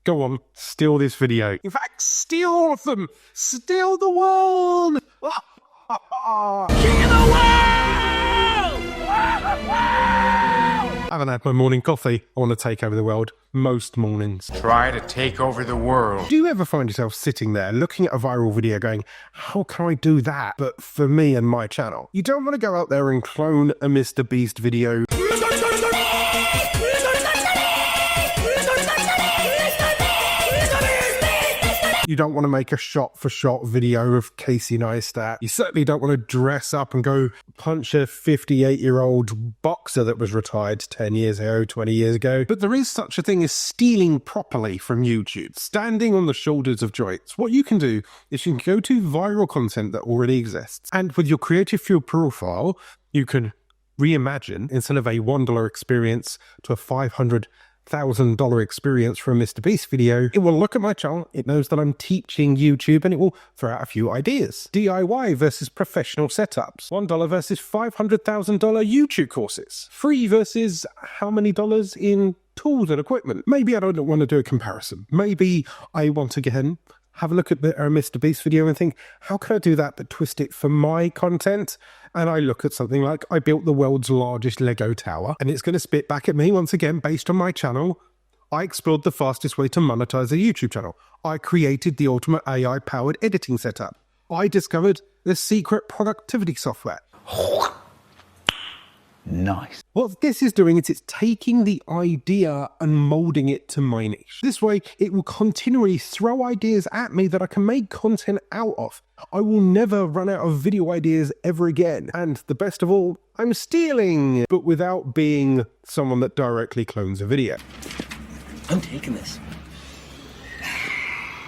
Go on, steal this video. In fact, steal all of them. Steal the world. King of the world! I haven't had my morning coffee. I want to take over the world most mornings. Try to take over the world. Do you ever find yourself sitting there looking at a viral video going, how can I do that, but for me and my channel? You don't want to go out there and clone a Mr. Beast video. You don't want to make a shot-for-shot video of 𝗙𝗂𝗄𝗏. You certainly don't want to dress up and go punch a 58-year-old boxer that was retired 10 years ago, 20 years ago. But there is such a thing as stealing properly from YouTube, standing on the shoulders of giants. What you can do is you can go to viral content that already exists, and with your Creative Field profile, you can reimagine, instead of a $1 experience to a $500,000 experience for a Mr. Beast video. It will look at my channel, it knows that I'm teaching YouTube, and it will throw out a few ideas. DIY versus professional setups. $1 versus $500,000 YouTube courses. Free versus how many dollars in tools and equipment. Maybe I don't want to do a comparison. Maybe I want to again have a look at a Mr. Beast video and think, how can I do that but twist it for my content? And I look at something like, I built the world's largest Lego tower, and it's going to spit back at me once again based on my channel. I explored the fastest way to monetize a YouTube channel. I created the ultimate AI-powered editing setup. I discovered the secret productivity software. Nice. What this is doing is it's taking the idea and molding it to my niche. This way, it will continually throw ideas at me that I can make content out of. I will never run out of video ideas ever again. And the best of all, I'm stealing, but without being someone that directly clones a video. I'm taking this.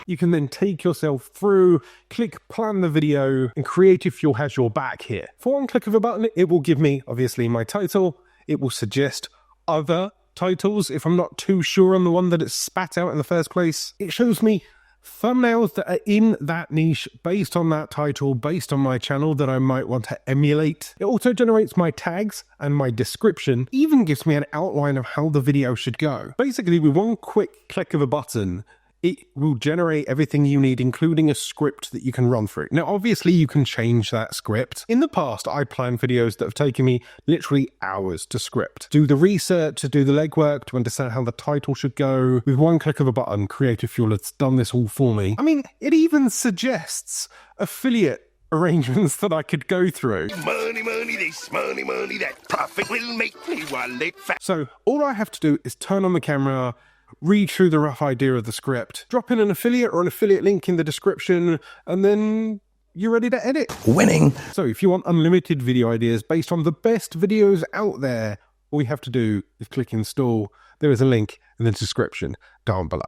You can then take yourself through, click plan the video, and Creative Field has your back here. For one click of a button, it will give me, obviously, my title. It will suggest other titles if I'm not too sure on the one that it spat out in the first place. It shows me thumbnails that are in that niche, based on that title, based on my channel that I might want to emulate. It also generates my tags and my description, even gives me an outline of how the video should go. Basically, with one quick click of a button, it will generate everything you need, including a script that you can run through. Now, obviously, you can change that script. In the past, I planned videos that have taken me literally hours to script. Do the research, to do the legwork, to understand how the title should go. With one click of a button, Creative Field has done this all for me. I mean, it even suggests affiliate arrangements that I could go through. Money, money this, money, money that. Profit will make me wallet fat. So all I have to do is turn on the camera, read through the rough idea of the script, drop in an affiliate or an affiliate link in the description, and then you're ready to edit. Winning. So if you want unlimited video ideas based on the best videos out there, all you have to do is click install. There is a link in the description down below.